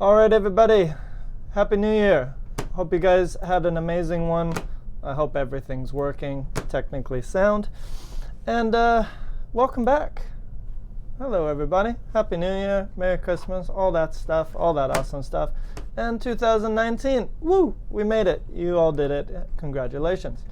All right, everybody. Happy New Year. Hope you guys had an amazing one. I hope everything's working, technically sound. And welcome back. Hello, everybody. Happy New Year, Merry Christmas, all that stuff, all that awesome stuff. And 2019, woo, we made it. You all did it. Congratulations.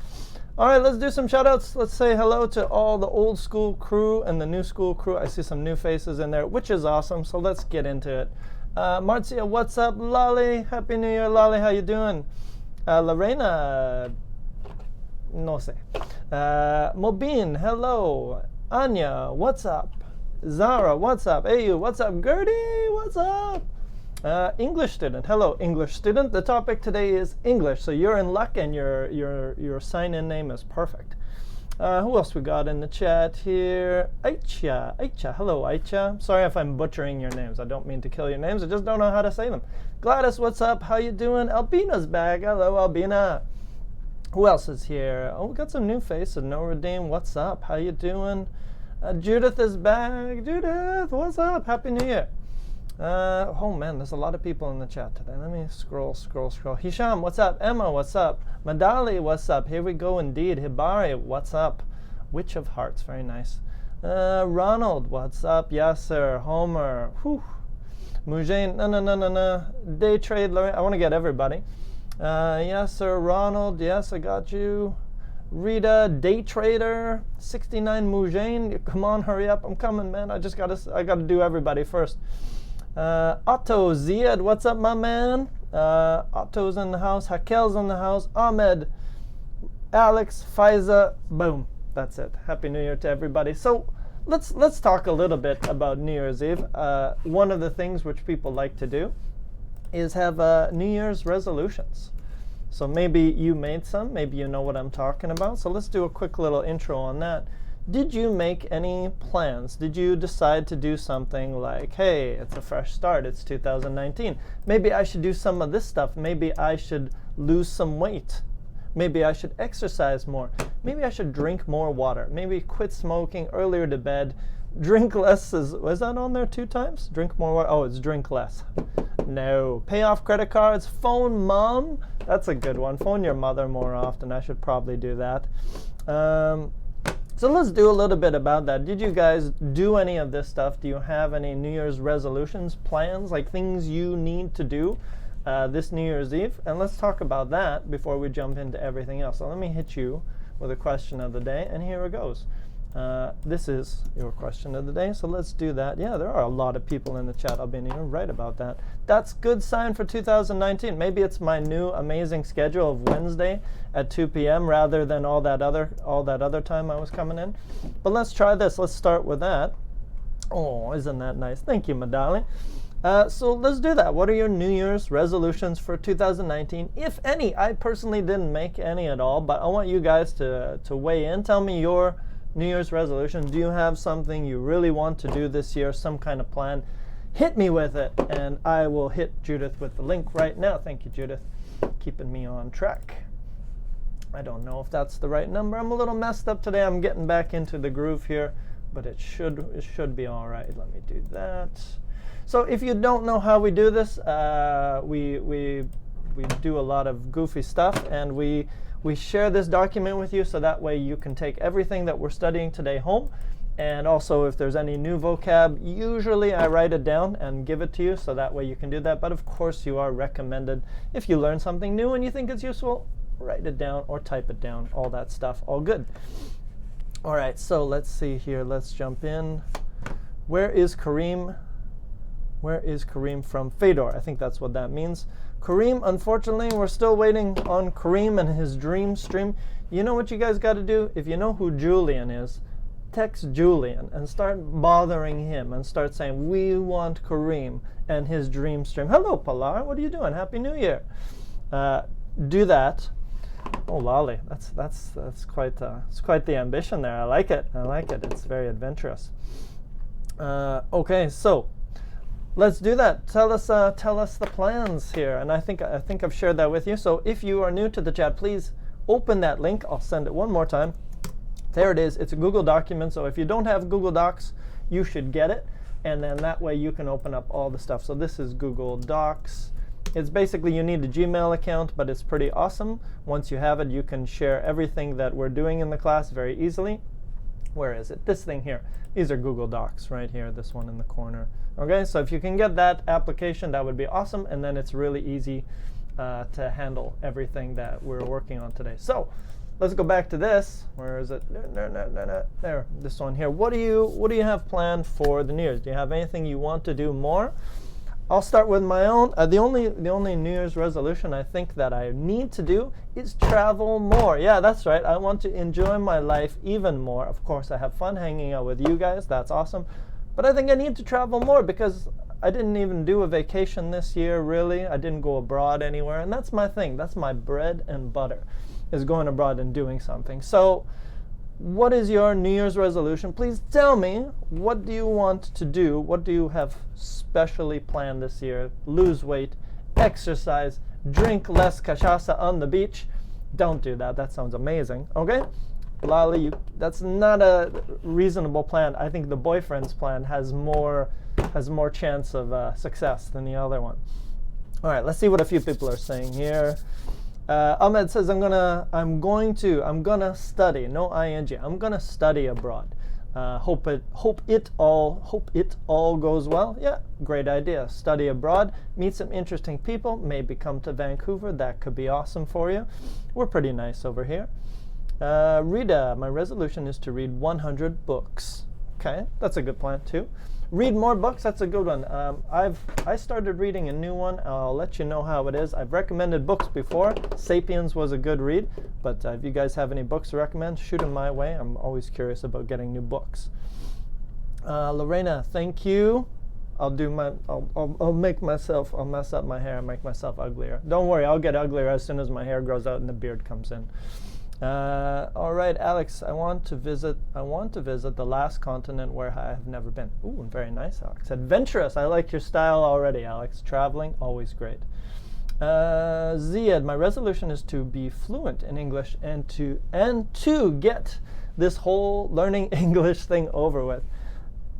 All right, let's do some shout outs. Let's say hello to all the old school crew and the new school crew. I see some new faces in there, which is awesome. So let's get into it. Marcia, what's up? Lolly, Happy New Year, Lolly. How you doing? Lorena, no sé. Mobin, hello. Anya, what's up? Zara, what's up? Ayu, what's up? Gertie, what's up? English student, hello, English student. The topic today is English, so you're in luck, and your sign-in name is perfect. Who else we got in the chat here? Aicha, hello Aicha. Sorry if I'm butchering your names. I don't mean to kill your names. I just don't know how to say them. Gladys, what's up? How you doing? Albina's back. Hello, Albina. Who else is here? Oh, we got some new faces. No Redeem, what's up? How you doing? Judith is back. Judith, what's up? Happy New Year. Oh man, there's a lot of people in the chat today. Let me scroll. Hisham, what's up? Emma, what's up? Madali, what's up? Here we go indeed. Hibari, what's up? Witch of Hearts, very nice. Ronald, what's up? Yasser, Homer, whew. Mujain, no. Day Trade, I want to get everybody. Yes, sir, Ronald, yes, I got you. Rita, Day Trader, 69 Mujain, come on, hurry up, I'm coming, man. I gotta do everybody first. Otto, Ziad, what's up, my man? Otto's in the house, Hakel's in the house, Ahmed, Alex, Faiza, boom, that's it. Happy New Year to everybody. So let's talk a little bit about New Year's Eve. One of the things which people like to do is have New Year's resolutions. So maybe you made some, maybe you know what I'm talking about. So let's do a quick little intro on that. Did you make any plans? Did you decide to do something like, hey, it's a fresh start, it's 2019. Maybe I should do some of this stuff. Maybe I should lose some weight. Maybe I should exercise more. Maybe I should drink more water. Maybe quit smoking earlier to bed. Drink less was that on there 2 times? Drink more water. Oh, it's drink less. No. Pay off credit cards. Phone mom. That's a good one. Phone your mother more often. I should probably do that. So let's do a little bit about that. Did you guys do any of this stuff? Do you have any New Year's resolutions, plans, like things you need to do this New Year's Eve? And let's talk about that before we jump into everything else. So let me hit you with a question of the day, and here it goes. This is your question of the day, so let's do that. Yeah, there are a lot of people in the chat. You're right about that. That's good sign for 2019. Maybe it's my new amazing schedule of Wednesday at 2 p.m. rather than all that other time I was coming in. But let's try this. Let's start with that. Oh, isn't that nice? Thank you, Madali. So let's do that. What are your New Year's resolutions for 2019, if any? I personally didn't make any at all, but I want you guys to weigh in. Tell me your New Year's resolution. Do you have something you really want to do this year, some kind of plan? Hit me with it, and I will hit Judith with the link right now. Thank you, Judith, keeping me on track. I don't know if that's the right number. I'm a little messed up today. I'm getting back into the groove here, but it should be all right. Let me do that. So if you don't know how we do this, we do a lot of goofy stuff, and we share this document with you so that way you can take everything that we're studying today home. And also if there's any new vocab, usually I write it down and give it to you so that way you can do that. But of course you are recommended, if you learn something new and you think it's useful, write it down or type it down, all that stuff, all good. All right, so let's see here. Let's jump in. Where is Kareem? Where is Kareem from? Fedor, I think that's what that means. Kareem, unfortunately, we're still waiting on Kareem and his dream stream. You know what you guys got to do? If you know who Julian is, text Julian and start bothering him and start saying, we want Kareem and his dream stream. Hello, Pilar. What are you doing? Happy New Year. Do that. Oh, Lolly, that's quite the ambition there. I like it. It's very adventurous. Okay, so let's do that. Tell us the plans here, and I think I've shared that with you. So if you are new to the chat, please open that link. I'll send it one more time. There it is. It's a Google document. So if you don't have Google Docs, you should get it. and then that way you can open up all the stuff. So this is Google Docs. It's basically you need a Gmail account, but it's pretty awesome. Once you have it, you can share everything that we're doing in the class very easily. Where is it? This thing here. These are Google Docs right here, this one in the corner. Okay, so if you can get that application, that would be awesome, and then it's really easy to handle everything that we're working on today. So let's go back to this. Where is it? There, this one here. What do you have planned for the New Year's? Do you have anything you want to do more? I'll start with my own. The only New Year's resolution I think that I need to do is travel more. Yeah, that's right. I want to enjoy my life even more. Of course, I have fun hanging out with you guys. That's awesome. But I think I need to travel more because I didn't even do a vacation this year, really. I didn't go abroad anywhere. And that's my thing. That's my bread and butter, is going abroad and doing something. So what is your New Year's resolution? Please tell me, what do you want to do? What do you have specially planned this year? Lose weight, exercise, drink less cachaça on the beach. Don't do that. That sounds amazing. Okay? Lali, that's not a reasonable plan. I think the boyfriend's plan has more chance of success than the other one. All right, let's see what a few people are saying here. Ahmed says, I'm gonna study. No ing. I'm gonna study abroad. Hope it all goes well. Yeah, great idea. Study abroad, meet some interesting people, maybe come to Vancouver. That could be awesome for you. We're pretty nice over here. Rita, my resolution is to read 100 books. Okay, that's a good plan too. Read more books, that's a good one. I started reading a new one. I'll let you know how it is. I've recommended books before. Sapiens was a good read, but if you guys have any books to recommend, shoot them my way. I'm always curious about getting new books. Lorena, thank you. I'll mess up my hair and make myself uglier. Don't worry, I'll get uglier as soon as my hair grows out and the beard comes in. All right, Alex, I want to visit the last continent where I have never been. Ooh, very nice, Alex. Adventurous. I like your style already, Alex. Traveling, always great. Ziad, my resolution is to be fluent in English and to get this whole learning English thing over with.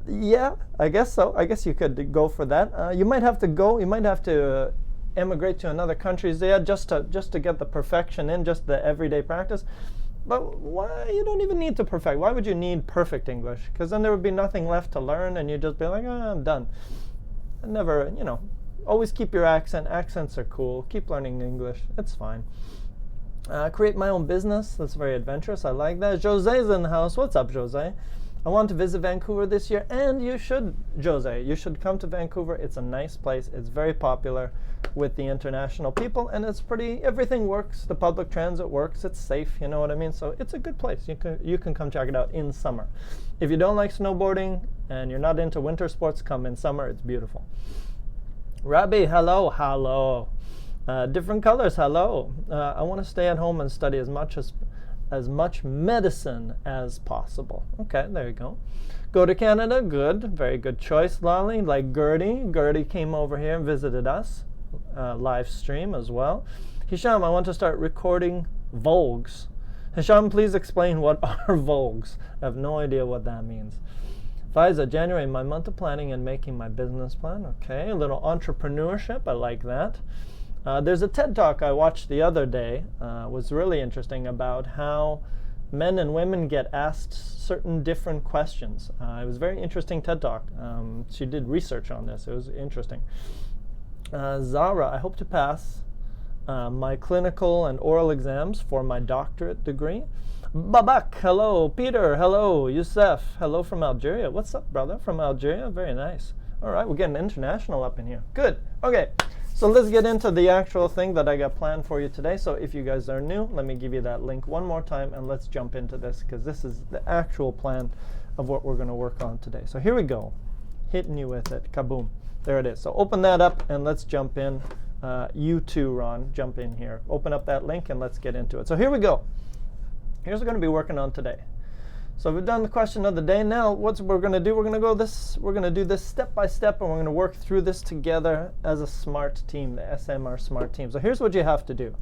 Yeah, I guess so. I guess you could go for that. You might have to emigrate to another country, Ziad, just to get the perfection in, just the everyday practice. But why? You don't even need to perfect. Why would you need perfect English? Because then there would be nothing left to learn, and you'd just be like, I'm done. Never, always keep your accent. Accents are cool. Keep learning English. It's fine. Create my own business. That's very adventurous. I like that. Jose's in the house. What's up, Jose? I want to visit Vancouver this year, and you should, Jose. You should come to Vancouver. It's a nice place. It's very popular with the international people, and it's everything works. The public transit works. It's safe, you know what I mean? So it's a good place. You can come check it out in summer. If you don't like snowboarding and you're not into winter sports, come in summer. It's beautiful. Rabbi, hello. Different colors, hello. I want to stay at home and study as much medicine as possible. Okay, there you go. Go to Canada, good. Very good choice, Lolly. Like Gertie. Gertie came over here and visited us. Live stream as well. Hisham, I want to start recording vlogs. Hisham, please explain what are vlogs. I have no idea what that means. Faiza, January, my month of planning and making my business plan. Okay, a little entrepreneurship. I like that. There's a TED Talk I watched the other day. Was really interesting about how men and women get asked certain different questions. It was a very interesting TED Talk. She did research on this. It was interesting. Zara, I hope to pass my clinical and oral exams for my doctorate degree. Babak, hello. Peter, hello. Youssef, hello from Algeria. What's up, brother? From Algeria? Very nice. All right, we're getting international up in here. Good. Okay. So let's get into the actual thing that I got planned for you today. So if you guys are new, let me give you that link one more time, and let's jump into this, because this is the actual plan of what we're going to work on today. So here we go. Hitting you with it. Kaboom. There it is. So open that up, and let's jump in. You too, Ron, jump in here. Open up that link, and let's get into it. So here we go. Here's what we're going to be working on today. So we've done the question of the day. Now, what we're going to do, we're going to do this step by step, and we're going to work through this together as a SMART team, the SMR SMART team. So here's what you have to do.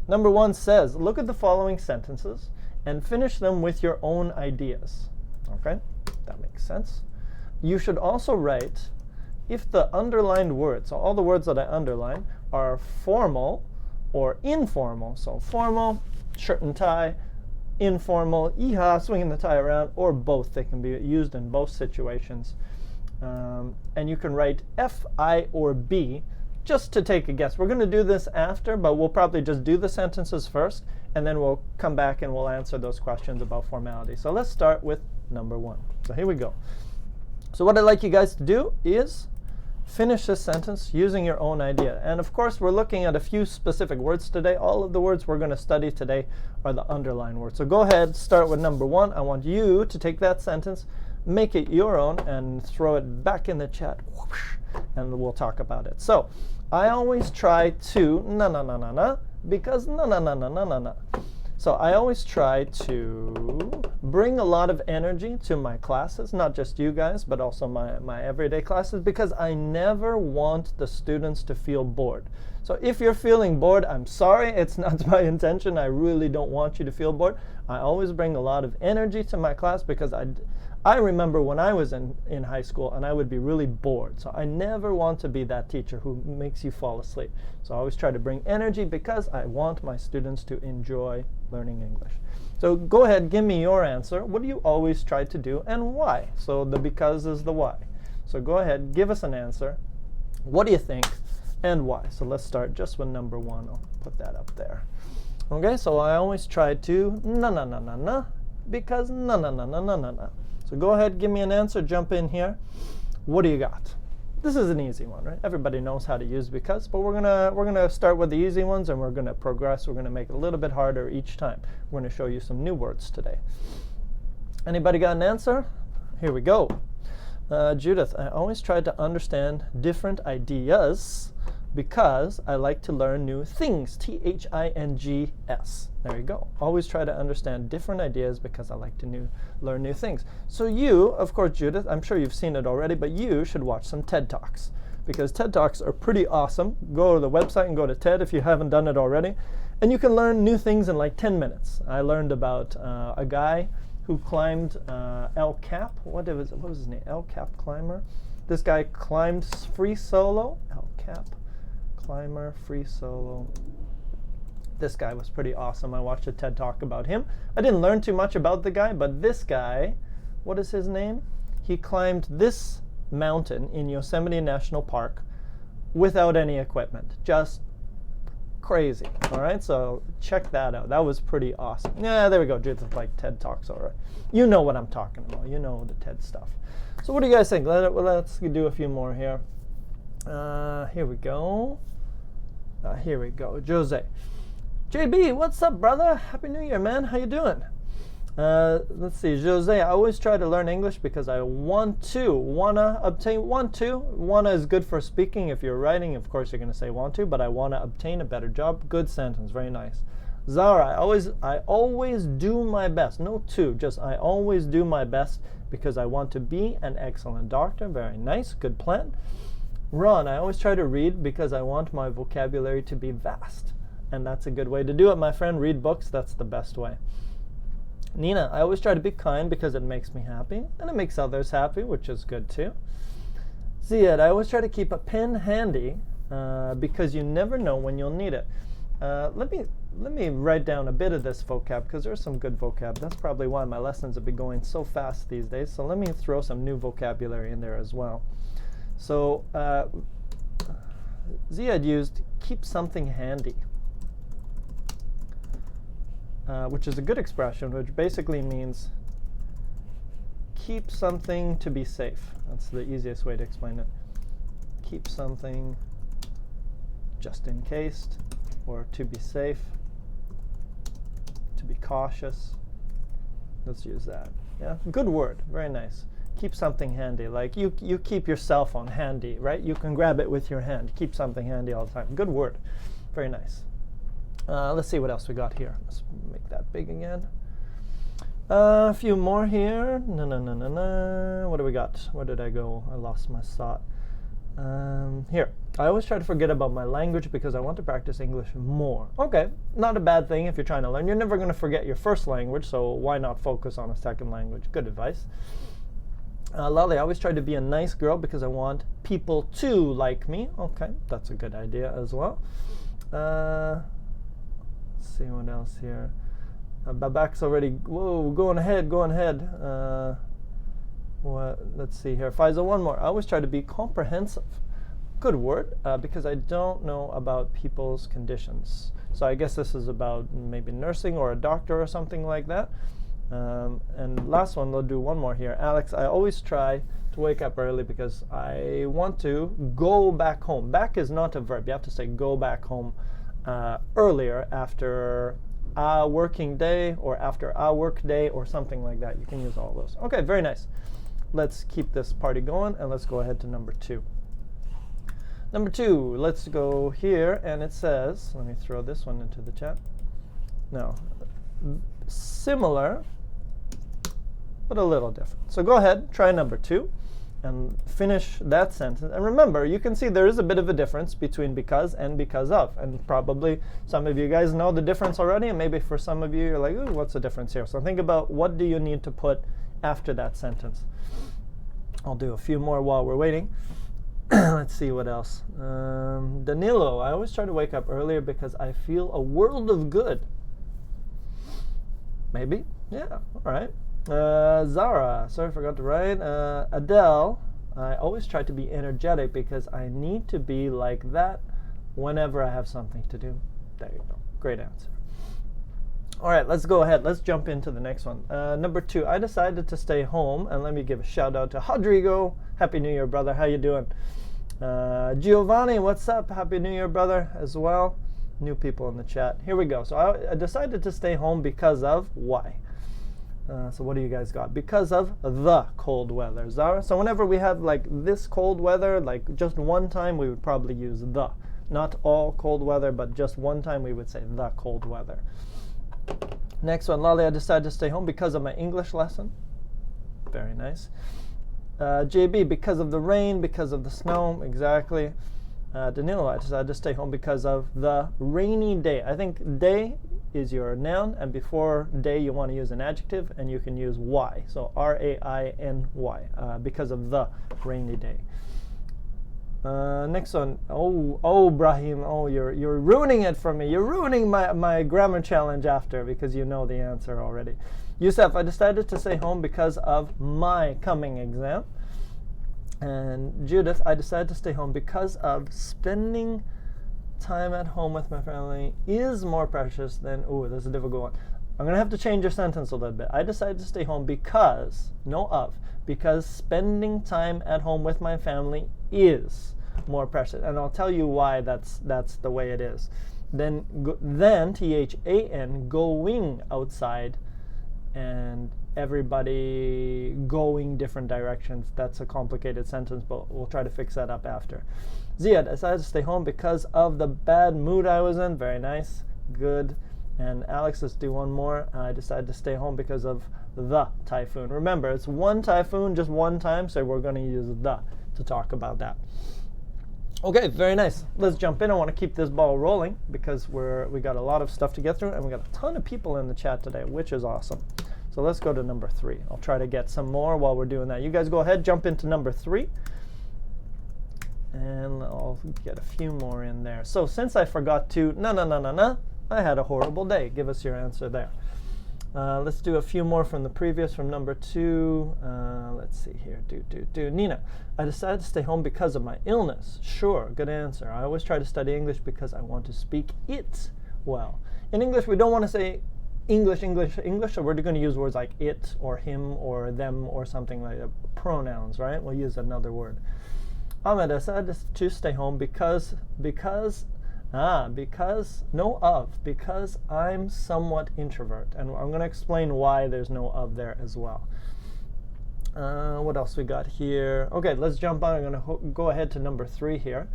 Number one says, look at the following sentences and finish them with your own ideas. Okay, that makes sense. you should also write if the underlined words, so all the words that I underline, are formal or informal. So formal, shirt and tie, informal, yeehaw, swinging the tie around, or both. They can be used in both situations. And you can write F, I, or B just to take a guess. We're going to do this after, but we'll probably just do the sentences first, and then we'll come back and we'll answer those questions about formality. So let's start with number 1. So here we go. So what I'd like you guys to do is finish this sentence using your own idea. And of course, we're looking at a few specific words today. All of the words we're going to study today are the underlined words. So go ahead, start with number 1. I want you to take that sentence, make it your own, and throw it back in the chat. Whoosh, and we'll talk about it. So I always try to na because na. So I always try to bring a lot of energy to my classes, not just you guys, but also my everyday classes, because I never want the students to feel bored. So if you're feeling bored, I'm sorry, it's not my intention. I really don't want you to feel bored. I always bring a lot of energy to my class because I remember when I was in high school and I would be really bored. So I never want to be that teacher who makes you fall asleep. So I always try to bring energy because I want my students to enjoy learning English. So go ahead, give me your answer. What do you always try to do and why? So the because is the why. So go ahead, give us an answer. What do you think and why? So let's start just with number 1. I'll put that up there. Okay, so I always try to na because na. So go ahead, give me an answer, jump in here. What do you got? This is an easy one, right? Everybody knows how to use because, but we're gonna start with the easy ones and we're gonna progress. We're gonna make it a little bit harder each time. We're gonna show you some new words today. Anybody got an answer? Here we go. Judith, I always try to understand different ideas because I like to learn new things. T-H-I-N-G-S. There you go. Always try to understand different ideas because I like to learn new things. So you, of course, Judith, I'm sure you've seen it already, but you should watch some TED Talks because TED Talks are pretty awesome. Go to the website and go to TED if you haven't done it already. And you can learn new things in like 10 minutes. I learned about a guy who climbed El Cap. What was his name? El Cap climber. This guy climbed free solo. El Cap climber, free solo. This guy was pretty awesome. I watched a TED Talk about him. I didn't learn too much about the guy, but this guy, what is his name? He climbed this mountain in Yosemite National Park without any equipment. Just crazy. All right, so check that out. That was pretty awesome. Yeah, there we go. Judith like TED Talks, all right. You know what I'm talking about. You know the TED stuff. So what do you guys think? Let's do a few more here. Here we go. Here we go. Jose. JB, what's up, brother? Happy New Year, man. How you doing? Let's see. Jose, I always try to learn English because I wanna obtain. Wanna is good for speaking. If you're writing, of course, you're going to say want to, but I want to obtain a better job. Good sentence. Very nice. Zara, I always do my best. No to, just I always do my best because I want to be an excellent doctor. Very nice. Good plan. Ron, I always try to read because I want my vocabulary to be vast. And that's a good way to do it, my friend. Read books. That's the best way. Nina, I always try to be kind because it makes me happy. And it makes others happy, which is good too. Ziad, I always try to keep a pen handy because you never know when you'll need it. Let me write down a bit of this vocab because there's some good vocab. That's probably why my lessons have been going so fast these days. So let me throw some new vocabulary in there as well. So Ziad used keep something handy, which is a good expression, which basically means keep something to be safe. That's the easiest way to explain it. Keep something just in case, or to be safe, to be cautious. Let's use that. Yeah, good word. Very nice. Keep something handy. Like you keep your cell phone handy, right? You can grab it with your hand. Keep something handy all the time. Good word. Very nice. Let's see what else we got here. Let's make that big again. A few more here. What do we got? Where did I go? I lost my thought. Here. I always try to forget about my language because I want to practice English more. Okay, not a bad thing if you're trying to learn. You're never going to forget your first language, so why not focus on a second language? Good advice. Lali, I always try to be a nice girl because I want people to like me. Okay, that's a good idea as well. Let's see what else here. Babak's already, whoa, going ahead. Let's see here. Faisal, one more. I always try to be comprehensive. Good word, because I don't know about people's conditions. So I guess this is about maybe nursing or a doctor or something like that. And last one, we'll do one more here. Alex, I always try to wake up early because I want to go back home. Back is not a verb. You have to say go back home earlier after a working day or after a work day or something like that. You can use all those. Okay, very nice. Let's keep this party going and let's go ahead to number 2. Number 2, let's go here and it says, let me throw this one into the chat. No, similar, but a little different. So go ahead, try number 2 and finish that sentence. And remember, you can see there is a bit of a difference between because and because of. And probably some of you guys know the difference already, and maybe for some of you, you're like, ooh, what's the difference here? So think about what do you need to put after that sentence. I'll do a few more while we're waiting. Let's see what else. Danilo, I always try to wake up earlier because I feel a world of good. Maybe, yeah, all right. Zara, sorry, I forgot to write. Adele, I always try to be energetic because I need to be like that whenever I have something to do. There you go, great answer. All right, let's go ahead. Let's jump into the next one. Number 2, I decided to stay home, and let me give a shout out to Rodrigo. Happy New Year, brother. How you doing? Giovanni, what's up? Happy New Year, brother, as well. New people in the chat. Here we go. So I decided to stay home because of why? So what do you guys got? Because of the cold weather, Zara. So whenever we have like this cold weather, like just one time, we would probably use the. Not all cold weather, but just one time we would say the cold weather. Next one, Lali, I decided to stay home because of my English lesson. Very nice. JB, because of the rain, because of the snow, exactly. Danilo, I decided to stay home because of the rainy day. I think day is your noun, and before day you want to use an adjective, and you can use why. So R-A-I-N-Y, because of the rainy day. Next one. Oh, Brahim. Oh, you're ruining it for me. You're ruining my grammar challenge after because you know the answer already. Yusuf, I decided to stay home because of my coming exam. And Judith, I decided to stay home because of spending time at home with my family is more precious than, this is a difficult one. I'm going to have to change your sentence a little bit. I decided to stay home because, because spending time at home with my family is more precious. And I'll tell you why that's the way it is. Then THAN, going outside and everybody going different directions. That's a complicated sentence, but we'll try to fix that up after. Ziad, I decided to stay home because of the bad mood I was in. Very nice. Good. And Alex, let's do one more. I decided to stay home because of the typhoon. Remember, it's one typhoon just one time, so we're going to use the to talk about that. Okay, very nice. Let's jump in. I want to keep this ball rolling because we got a lot of stuff to get through, and we got a ton of people in the chat today, which is awesome. So let's go to number 3. I'll try to get some more while we're doing that. You guys go ahead, jump into number 3. And I'll get a few more in there. So since I forgot to, I had a horrible day. Give us your answer there. Let's do a few more from the previous, from number 2. Let's see here. Nina, I decided to stay home because of my illness. Sure, good answer. I always try to study English because I want to speak it well. In English, we don't want to say English, so we're going to use words like it or him or them or something like that. Pronouns, right? We'll use another word. Ahmed, I decided to stay home because I'm somewhat introvert. And I'm going to explain why there's no of there as well. What else we got here? Okay, let's jump on. I'm going to go ahead to number 3 here.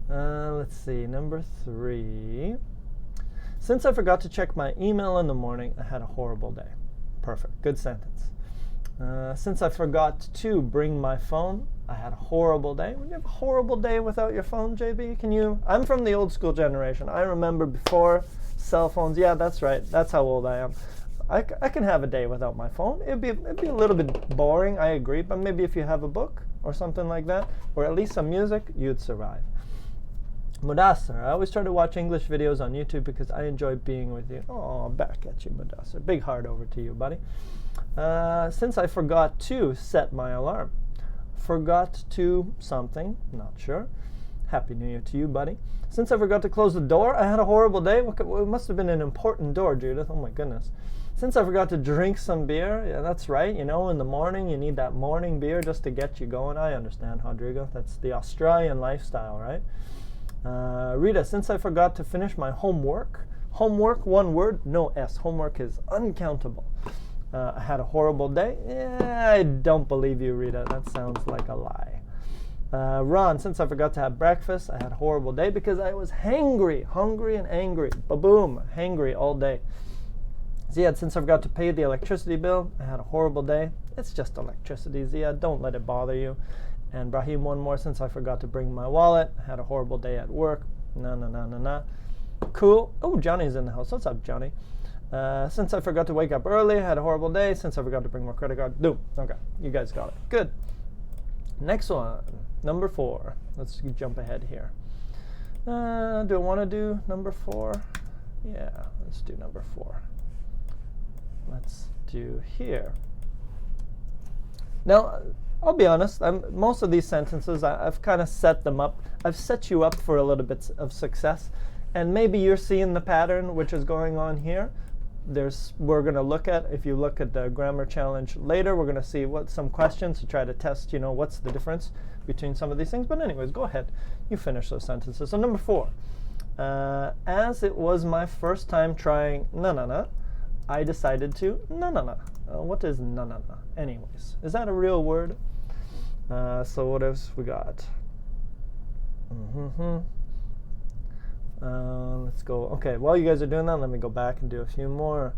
Let's see, number 3. Since I forgot to check my email in the morning, I had a horrible day. Perfect, good sentence. Since I forgot to bring my phone, I had a horrible day. Would you have a horrible day without your phone, JB? Can you? I'm from the old school generation. I remember before cell phones. Yeah, that's right. That's how old I am. I can have a day without my phone. It'd be a little bit boring, I agree, but maybe if you have a book or something like that, or at least some music, you'd survive. Mudassar, I always try to watch English videos on YouTube because I enjoy being with you. Oh, back at you, Mudassar. Big heart over to you, buddy. Since I forgot to set my alarm. Forgot to something, not sure. Happy New Year to you, buddy. Since I forgot to close the door, I had a horrible day. It must have been an important door, Judith. Oh my goodness. Since I forgot to drink some beer, yeah, that's right. You know, in the morning, you need that morning beer just to get you going. I understand, Rodrigo. That's the Australian lifestyle, right? Rita, since I forgot to finish my homework. Homework, one word, no S. Homework is uncountable. I had a horrible day. Yeah, I don't believe you, Rita. That sounds like a lie. Ron, since I forgot to have breakfast, I had a horrible day because I was hungry and angry. Ba-boom, hangry all day. Ziad, since I forgot to pay the electricity bill, I had a horrible day. It's just electricity, Ziad. Don't let it bother you. And Brahim, one more, since I forgot to bring my wallet, I had a horrible day at work. No. Cool. Oh, Johnny's in the house. What's up, Johnny? Since I forgot to wake up early, I had a horrible day. Since I forgot to bring my credit card. Okay, you guys got it. Good. Next one, number 4. Let's jump ahead here. Do I want to do number 4? Yeah, let's do number 4. Let's do here. Now, I'll be honest, most of these sentences, I've kind of set them up. I've set you up for a little bit of success. And maybe you're seeing the pattern which is going on here. We're going to look at, if you look at the grammar challenge later, we're going to see some questions to try to test, what's the difference between some of these things. But anyways, go ahead. You finish those sentences. So number 4. As it was my first time trying na-na-na, I decided to na-na-na. What is na-na-na? Anyways, is that a real word? So what else we got? Let's go. Okay, while you guys are doing that, let me go back and do a few more.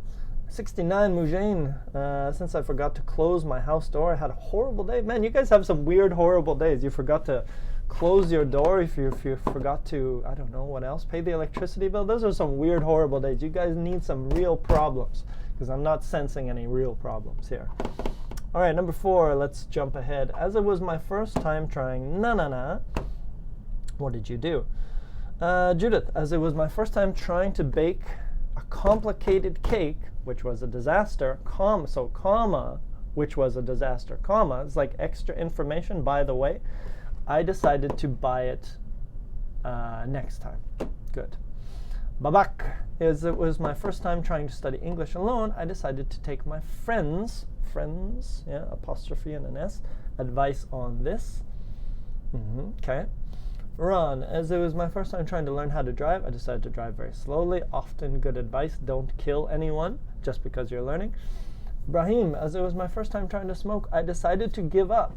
69, Mujane. Since I forgot to close my house door, I had a horrible day. Man, you guys have some weird, horrible days. You forgot to close your door. If you forgot to, I don't know what else, pay the electricity bill. Those are some weird, horrible days. You guys need some real problems because I'm not sensing any real problems here. All right, number 4. Let's jump ahead. As it was my first time trying na-na-na, what did you do? Judith, as it was my first time trying to bake a complicated cake, which was a disaster, comma, which was a disaster, comma, it's like extra information, by the way, I decided to buy it next time. Good. Babak, as it was my first time trying to study English alone, I decided to take my friends, yeah, apostrophe and an S, advice on this. Okay. Ron, as it was my first time trying to learn how to drive, I decided to drive very slowly. Often good advice, don't kill anyone just because you're learning. Brahim, as it was my first time trying to smoke, I decided to give up.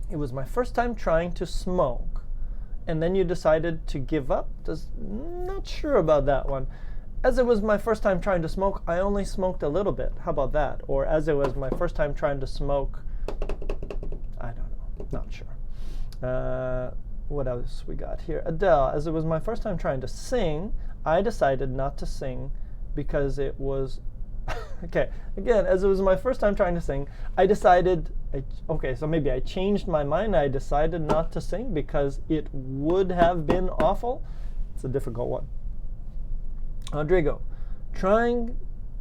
It was my first time trying to smoke. And then you decided to give up? Not sure about that one. As it was my first time trying to smoke, I only smoked a little bit. How about that? Or as it was my first time trying to smoke, I don't know, not sure. What else we got here? Adele, as it was my first time trying to sing, I decided not to sing because it was, okay, again, as it was my first time trying to sing, I decided, okay, so maybe I changed my mind. I decided not to sing because it would have been awful. It's a difficult one. Rodrigo, trying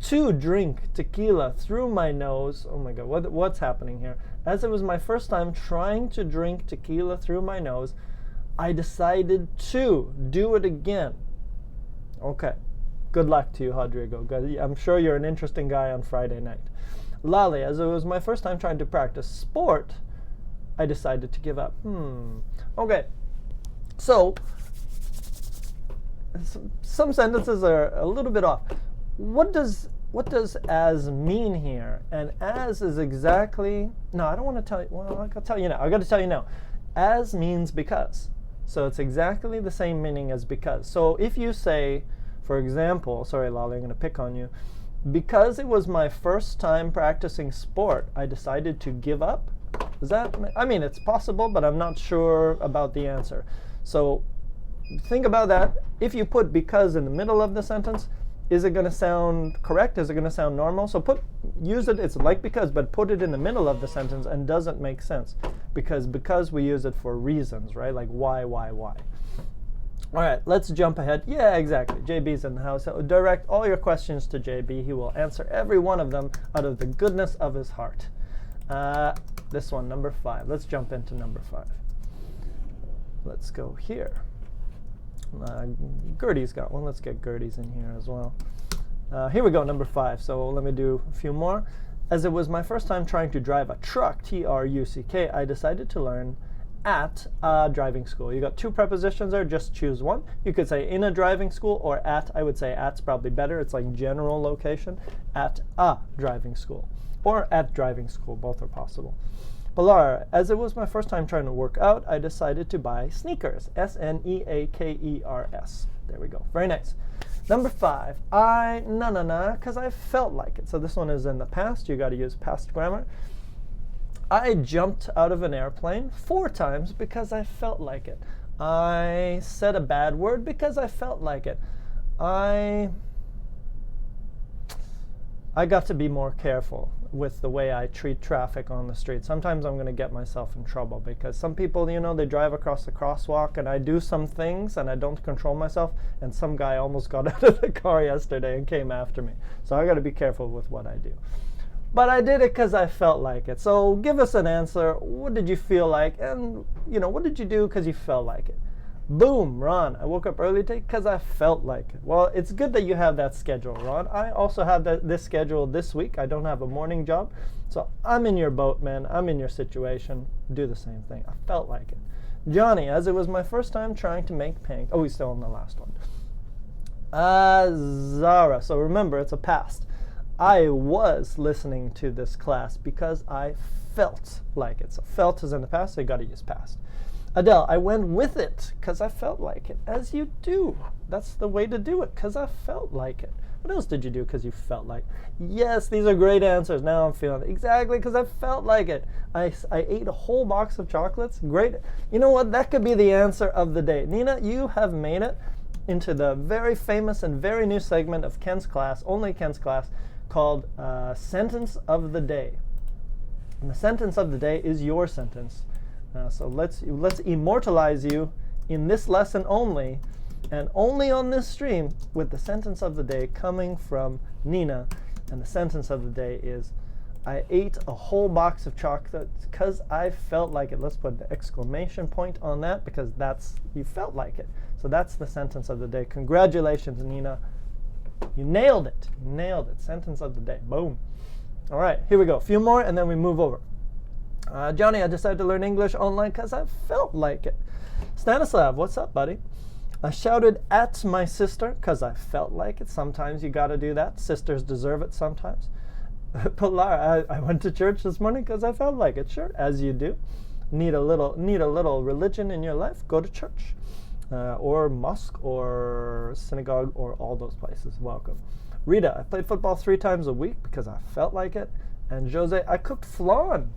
to drink tequila through my nose. Oh my God, what's happening here? As it was my first time trying to drink tequila through my nose, I decided to do it again. Okay. Good luck to you, Rodrigo. I'm sure you're an interesting guy on Friday night. Lali, as it was my first time trying to practice sport, I decided to give up. Okay. So, some sentences are a little bit off. What does as mean here? And as is exactly, no, I don't want to tell you. Well, I'll tell you now. I got to tell you now. As means because. So it's exactly the same meaning as because. So if you say, for example, sorry, Lali, I'm going to pick on you. Because it was my first time practicing sport, I decided to give up. Is that, I mean, it's possible, but I'm not sure about the answer. So think about that. If you put because in the middle of the sentence, is it going to sound correct? Is it going to sound normal? So use it, it's like because, but put it in the middle of the sentence and doesn't make sense. Because we use it for reasons, right? Like why? All right, let's jump ahead. Yeah, exactly. JB's in the house. So direct all your questions to JB. He will answer every one of them out of the goodness of his heart. This one, number 5. Let's jump into number 5. Let's go here. Gertie's got one. Let's get Gertie's in here as well. Here we go, number 5. So let me do a few more. As it was my first time trying to drive a truck, T-R-U-C-K, I decided to learn at a driving school. You got 2 prepositions there, just choose one. You could say in a driving school or at. I would say at's probably better. It's like general location. At a driving school or at driving school, both are possible. Pilar, as it was my first time trying to work out, I decided to buy sneakers. S-N-E-A-K-E-R-S. There we go. Very nice. Number 5, because I felt like it. So this one is in the past. You got to use past grammar. I jumped out of an airplane 4 times because I felt like it. I said a bad word because I felt like it. I got to be more careful with the way I treat traffic on the street. Sometimes I'm going to get myself in trouble because some people, they drive across the crosswalk and I do some things and I don't control myself, and some guy almost got out of the car yesterday and came after me. So I got to be careful with what I do. But I did it because I felt like it. So give us an answer. What did you feel like? And, what did you do because you felt like it? Boom, Ron. I woke up early today because I felt like it. Well, it's good that you have that schedule, Ron. I also have this schedule this week. I don't have a morning job. So I'm in your boat, man. I'm in your situation. Do the same thing. I felt like it. Johnny, as it was my first time trying to make pancakes. Oh, he's still on the last one. Zara. So remember, it's a past. I was listening to this class because I felt like it. So felt is in the past, so you got to use past. Adele, I went with it because I felt like it. As you do. That's the way to do it, because I felt like it. What else did you do because you felt like it? Yes, these are great answers. Now I'm feeling it. Exactly, because I felt like it. I ate a whole box of chocolates. Great. You know what? That could be the answer of the day. Nina, you have made it into the very famous and very new segment of Ken's class, only Ken's class, called Sentence of the Day. And the sentence of the day is your sentence. So let's immortalize you in this lesson only, and only on this stream, with the sentence of the day coming from Nina. And the sentence of the day is, I ate a whole box of chocolates because I felt like it. Let's put the exclamation point on that, because you felt like it. So that's the sentence of the day. Congratulations, Nina. You nailed it. You nailed it. Sentence of the day. Boom. All right, here we go. A few more, and then we move over. Johnny, I decided to learn English online because I felt like it. Stanislav, what's up, buddy? I shouted at my sister because I felt like it. Sometimes you got to do that. Sisters deserve it sometimes. Pilar, I went to church this morning because I felt like it. Sure, as you do. Need a little religion in your life? Go to church. Or mosque or synagogue or all those places. Welcome. Rita, I played football 3 times a week because I felt like it. And Jose, I cooked flan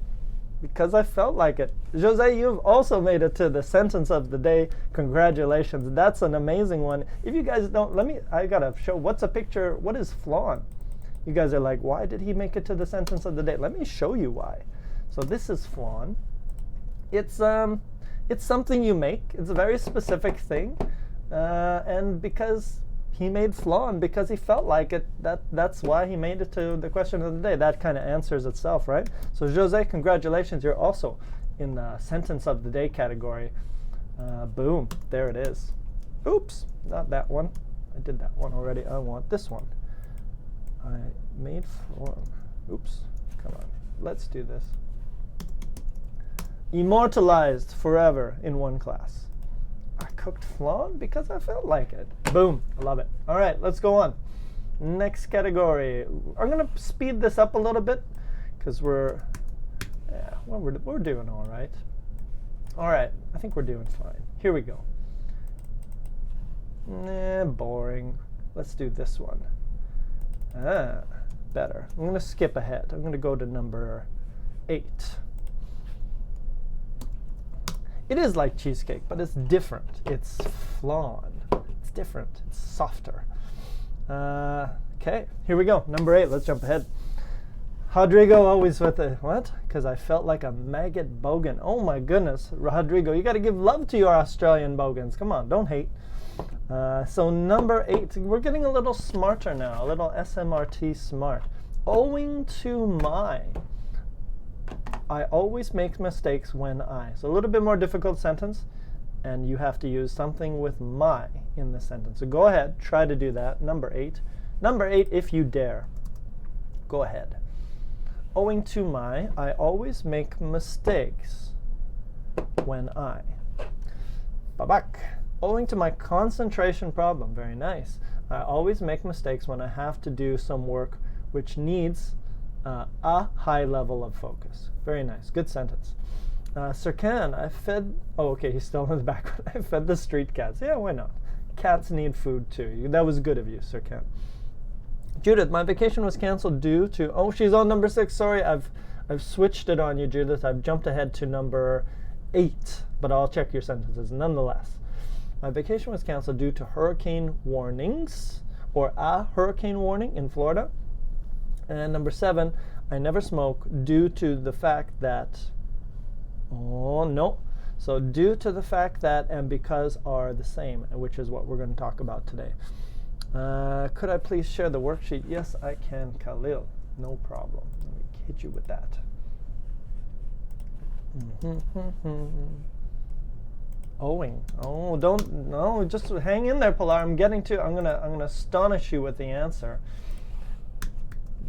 because I felt like it. Jose, you've also made it to the sentence of the day. Congratulations. That's an amazing one. If you guys don't, I gotta show, what's a picture, what is flan? You guys are like, why did he make it to the sentence of the day? Let me show you why. So this is flan. It's something you make. It's a very specific thing. And because he made flan, because he felt like it, that's why he made it to the question of the day. That kind of answers itself, right? So Jose, congratulations. You're also in the sentence of the day category. Boom. There it is. Oops. Not that one. I did that one already. I want this one. I made flan. Oops. Come on. Let's do this. Immortalized forever in one class. I cooked flan because I felt like it. Boom. I love it. All right, let's go on. Next category. I'm going to speed this up a little bit because we're doing all right. All right, I think we're doing fine. Here we go. Boring. Let's do this one. Better. I'm going to skip ahead. I'm going to go to number 8. It is like cheesecake, but it's different. It's flan. It's different. It's softer. Okay, here we go. Number 8. Let's jump ahead. Rodrigo always with the, what? Because I felt like a maggot bogan. Oh my goodness, Rodrigo, you got to give love to your Australian bogans. Come on, don't hate. So number 8, we're getting a little smarter now, a little SMRT smart. Owing to my, I always make mistakes when I. So a little bit more difficult sentence, and you have to use something with my in the sentence. So go ahead, try to do that. Number 8. Number 8, if you dare. Go ahead. Owing to my, I always make mistakes when I. Babak. Owing to my concentration problem. Very nice. I always make mistakes when I have to do some work which needs a high level of focus. Very nice. Good sentence. Serkan, I fed, oh, okay, he's still in the background. I fed the street cats. Yeah, why not? Cats need food too. That was good of you, Serkan. Judith, my vacation was canceled due to, oh, she's on number 6. Sorry, I've switched it on you, Judith. I've jumped ahead to number 8, but I'll check your sentences nonetheless. My vacation was canceled due to hurricane warnings, or a hurricane warning in Florida. And number 7, I never smoke due to the fact that, oh, no. So due to the fact that and because are the same, which is what we're going to talk about today. Could I please share the worksheet? Yes, I can, Khalil. No problem. Let me hit you with that. Owing. Oh, no, just hang in there, Pilar. I'm gonna astonish you with the answer.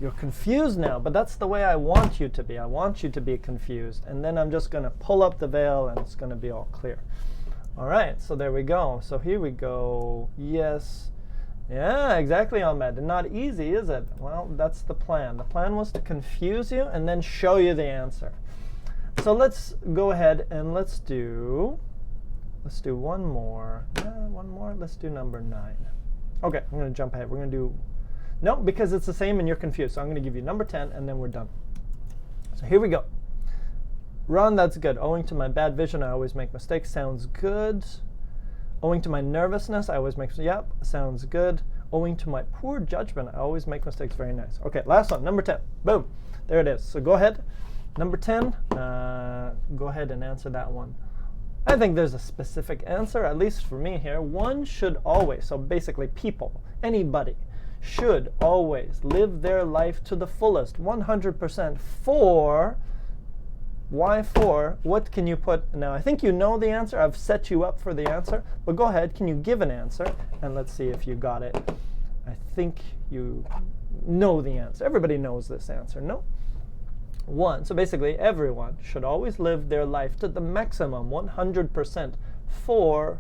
You're confused now, but that's the way I want you to be. I want you to be confused, and then I'm just gonna pull up the veil, and it's gonna be all clear. All right, so there we go. So here we go. Yes. Yeah, exactly, Ahmed. Not easy, is it? Well, that's the plan. The plan was to confuse you and then show you the answer. So let's go ahead and let's do one more. One more. Let's do number 9. Okay, I'm going to jump ahead. We're going to do, no, because it's the same and you're confused. So I'm going to give you number 10 and then we're done. So here we go. Ron, that's good. Owing to my bad vision, I always make mistakes. Sounds good. Owing to my nervousness, I always make, yep, sounds good. Owing to my poor judgment, I always make mistakes. Very nice. Okay, last one, number 10. Boom. There it is. So go ahead. Number 10, go ahead and answer that one. I think there's a specific answer, at least for me here. One should always, so basically people, anybody, should always live their life to the fullest, 100% for. Why for? What can you put? Now, I think you know the answer. I've set you up for the answer. But go ahead. Can you give an answer? And let's see if you got it. I think you know the answer. Everybody knows this answer. No? 1. So basically, everyone should always live their life to the maximum, 100% for.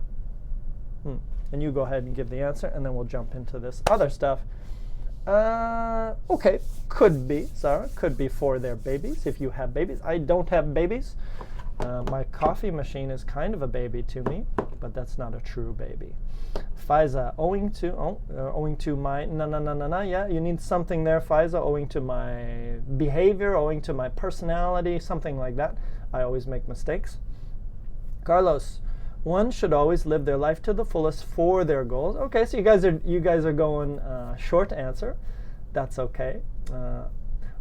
And you go ahead and give the answer, and then we'll jump into this other stuff. Okay, could be, Sarah, could be for their babies, if you have babies. I don't have babies. My coffee machine is kind of a baby to me, but that's not a true baby. Faiza, owing to my, yeah, you need something there, Faiza, owing to my behavior, owing to my personality, something like that. I always make mistakes. Carlos, one should always live their life to the fullest for their goals. Okay, so you guys are going short answer. That's okay.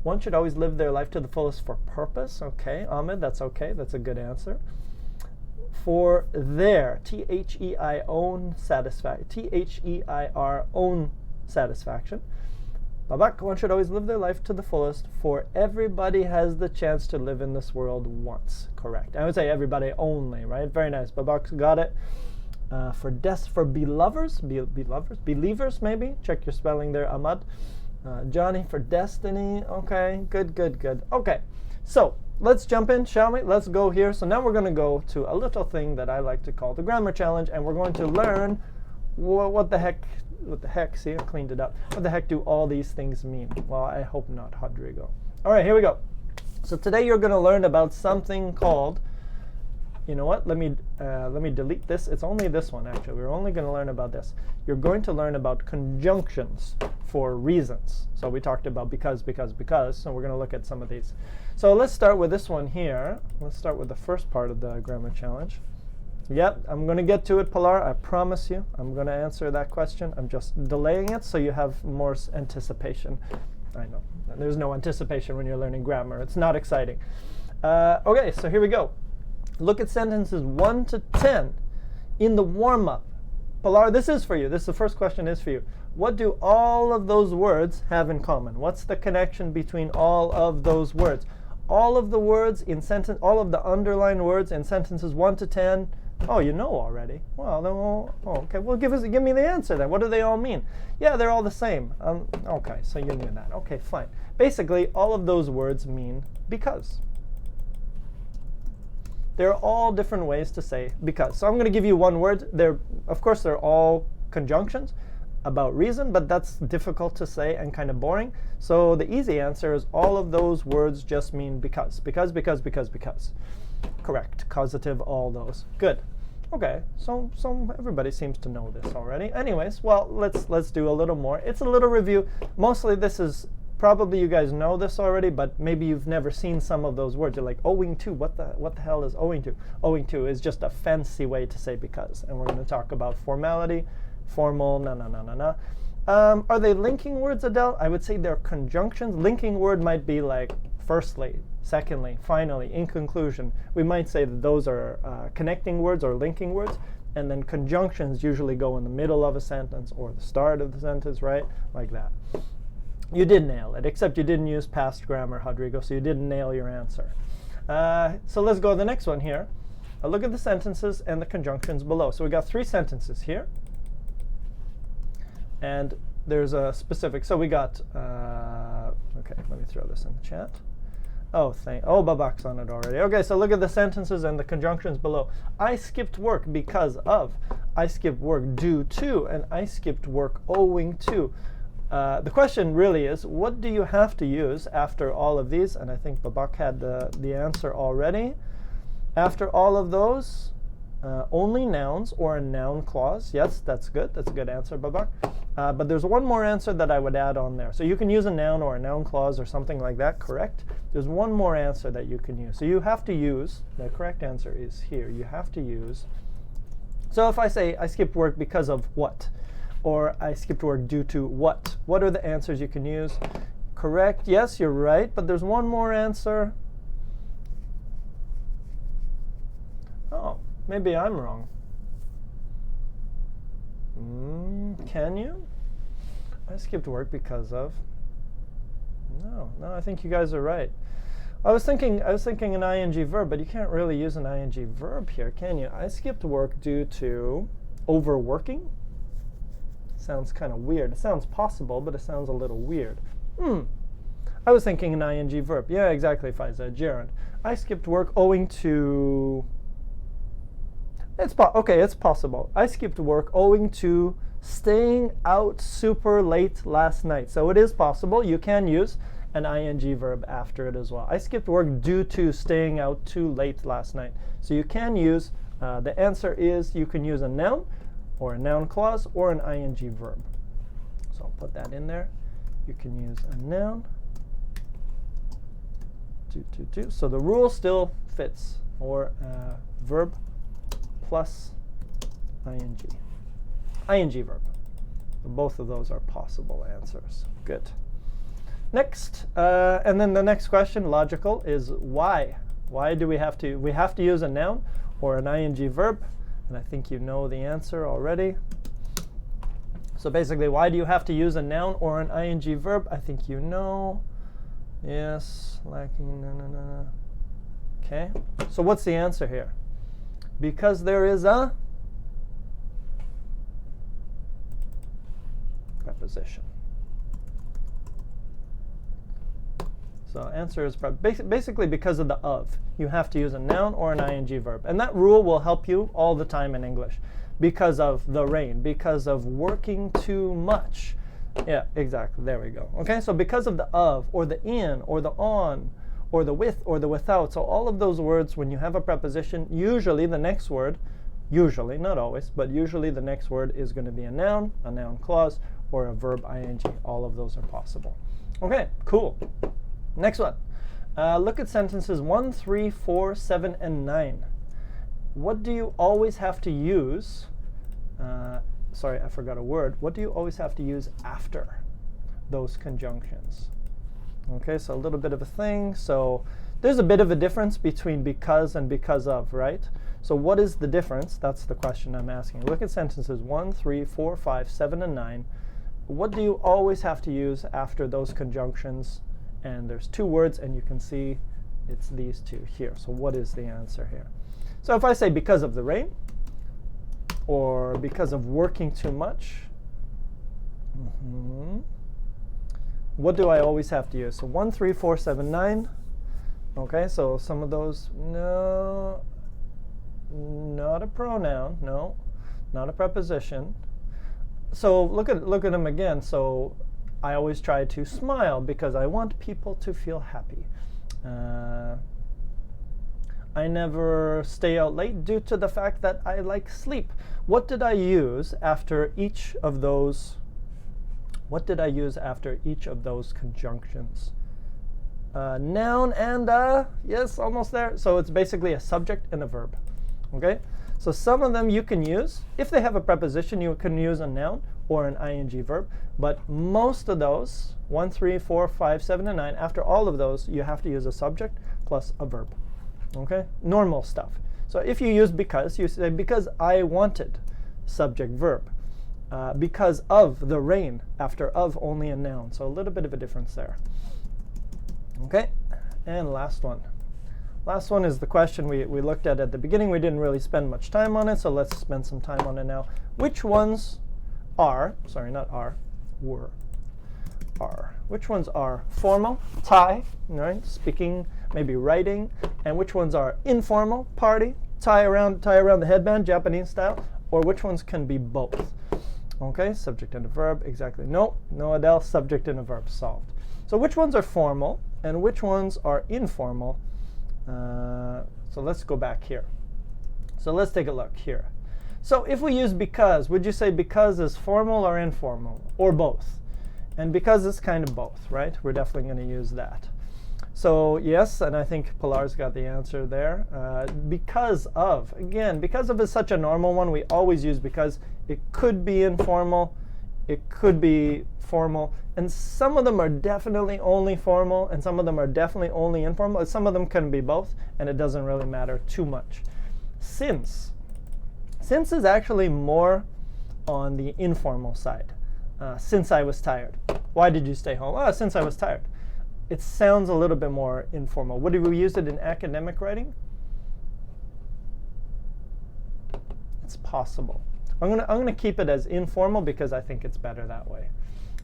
One should always live their life to the fullest for purpose. Okay, Ahmed, that's okay. That's a good answer. For their, T-H-E-I own satisfaction, T-H-E-I-R own satisfaction. Babak, one should always live their life to the fullest, for everybody has the chance to live in this world once. Correct. I would say everybody only, right? Very nice. Babak got it. For believers maybe. Check your spelling there, Ahmad. Johnny, for destiny. Okay, good. Okay, so let's jump in, shall we? Let's go here. So now we're going to go to a little thing that I like to call the grammar challenge, and we're going to learn what the heck, see, I cleaned it up. What the heck do all these things mean? Well, I hope not, Rodrigo. All right, here we go. So today you're going to learn about something called, you know what, let me delete this. It's only this one, actually. We're only going to learn about this. You're going to learn about conjunctions for reasons. So we talked about because, so we're going to look at some of these. So let's start with this one here. Let's start with the first part of the grammar challenge. Yep, I'm going to get to it, Pilar. I promise you. I'm going to answer that question. I'm just delaying it so you have more anticipation. I know. There's no anticipation when you're learning grammar. It's not exciting. Okay, so here we go. Look at sentences 1 to 10 in the warm-up. Pilar, this is for you. The first question is for you. What do all of those words have in common? What's the connection between all of those words? All of the words in sentence, all of the underlined words in sentences 1 to 10. Oh, you know already. Well, then okay. Well, give me the answer then. What do they all mean? Yeah, they're all the same. Okay, so you knew that. Okay, fine. Basically, all of those words mean because. There are all different ways to say because. So I'm going to give you one word. Of course, they're all conjunctions about reason, but that's difficult to say and kind of boring. So the easy answer is all of those words just mean because. Because. Correct. Causative, all those. Good. Okay, so everybody seems to know this already. Anyways, well, let's do a little more. It's a little review. Mostly this is probably you guys know this already, but maybe you've never seen some of those words. You're like, owing to, what the hell is owing to? Owing to is just a fancy way to say because. And we're going to talk about formality, formal, Are they linking words, Adele? I would say they're conjunctions. Linking word might be like firstly, secondly, finally, in conclusion. We might say that those are connecting words or linking words. And then conjunctions usually go in the middle of a sentence or the start of the sentence, right? Like that. You did nail it, except you didn't use past grammar, Rodrigo, so you didn't nail your answer. So let's go to the next one here. Look at the sentences and the conjunctions below. So we got 3 sentences here. And there's a specific, so we got, okay, let me throw this in the chat. Oh, Babak's on it already. Okay, so look at the sentences and the conjunctions below. I skipped work because of. I skipped work due to. And I skipped work owing to. The question really is, what do you have to use after all of these? And I think Babak had the answer already. After all of those, only nouns or a noun clause. Yes, that's good. That's a good answer, Babak. But there's one more answer that I would add on there. So you can use a noun or a noun clause or something like that, correct? There's one more answer that you can use. So you have to use, the correct answer is here. You have to use. So if I say I skipped work because of what? Or I skipped work due to what? What are the answers you can use? Correct. Yes, you're right. But there's one more answer. Oh, maybe I'm wrong. Can you? I skipped work because of. No, I think you guys are right. I was thinking an ing verb, but you can't really use an ing verb here, can you? I skipped work due to overworking. Sounds kind of weird. It sounds possible, but it sounds a little weird. I was thinking an ing verb. Yeah, exactly, Faiza. Gerund. I skipped work owing to. Okay, it's possible. I skipped work owing to staying out super late last night. So it is possible. You can use an ing verb after it as well. I skipped work due to staying out too late last night. So you can use, the answer is you can use a noun or a noun clause or an ing verb. So I'll put that in there. You can use a noun. So the rule still fits, or verb plus ing. ing verb. Both of those are possible answers. Good. Next, and then the next question, logical, is why? Why do we have to use a noun or an ing verb? And I think you know the answer already. So basically, why do you have to use a noun or an ing verb? I think you know. Yes, lacking, no. Okay, so what's the answer here? Because there is a preposition. So answer is basically because of the of. You have to use a noun or an ing verb. And that rule will help you all the time in English. Because of the rain, because of working too much. Yeah, exactly. There we go. Okay, so because of the of, or the in, or the on, or the with, or the without. So all of those words, when you have a preposition, usually the next word, usually, not always, but usually the next word is going to be a noun clause, or a verb ing. All of those are possible. Okay, cool. Next one. Look at sentences 1, 3, 4, 7, and 9. what do you always have to use? Sorry, I forgot a word. What do you always have to use after those conjunctions? Okay, so a little bit of a thing. So there's a bit of a difference between because and because of, right? So what is the difference? That's the question I'm asking. Look at sentences 1, 3, 4, 5, 7, and 9. What do you always have to use after those conjunctions? And there's two words, and you can see it's these two here. So what is the answer here? So if I say because of the rain, or because of working too much, what do I always have to use? So 1, 3, 4, 7, 9. Okay, so some of those, no, not a pronoun, no, not a preposition. So look at them again. So I always try to smile because I want people to feel happy. I never stay out late due to the fact that I like sleep. What did I use after each of those? What did I use after each of those conjunctions? Noun and yes, almost there. So it's basically a subject and a verb. Okay. So some of them you can use. If they have a preposition, you can use a noun or an ing verb. But most of those, 1, 3, 4, 5, 7, and 9, after all of those, you have to use a subject plus a verb. Okay? Normal stuff. So if you use because, you say because I wanted, subject verb. Because of the rain, after of only a noun. So a little bit of a difference there. Okay? And last one. Last one is the question we looked at the beginning. We didn't really spend much time on it, so let's spend some time on it now. Which ones are, sorry, not are, were, are. Which ones are formal, tie, right, speaking, maybe writing, and which ones are informal, party, tie around the headband, Japanese style, or which ones can be both? Okay, subject and a verb, exactly. No Adele, subject and a verb, solved. So which ones are formal and which ones are informal? So let's go back here. So let's take a look here. So if we use because, would you say because is formal or informal, or both? And because is kind of both, right? We're definitely going to use that. So yes, and I think Pilar's got the answer there. Because of, again, because of is such a normal one, we always use because. It could be informal, it could be formal, and some of them are definitely only formal, and some of them are definitely only informal. Some of them can be both, and it doesn't really matter too much. Since is actually more on the informal side. Since I was tired. Why did you stay home? Oh, since I was tired. It sounds a little bit more informal. Would we use it in academic writing? It's possible. I'm gonna keep it as informal because I think it's better that way.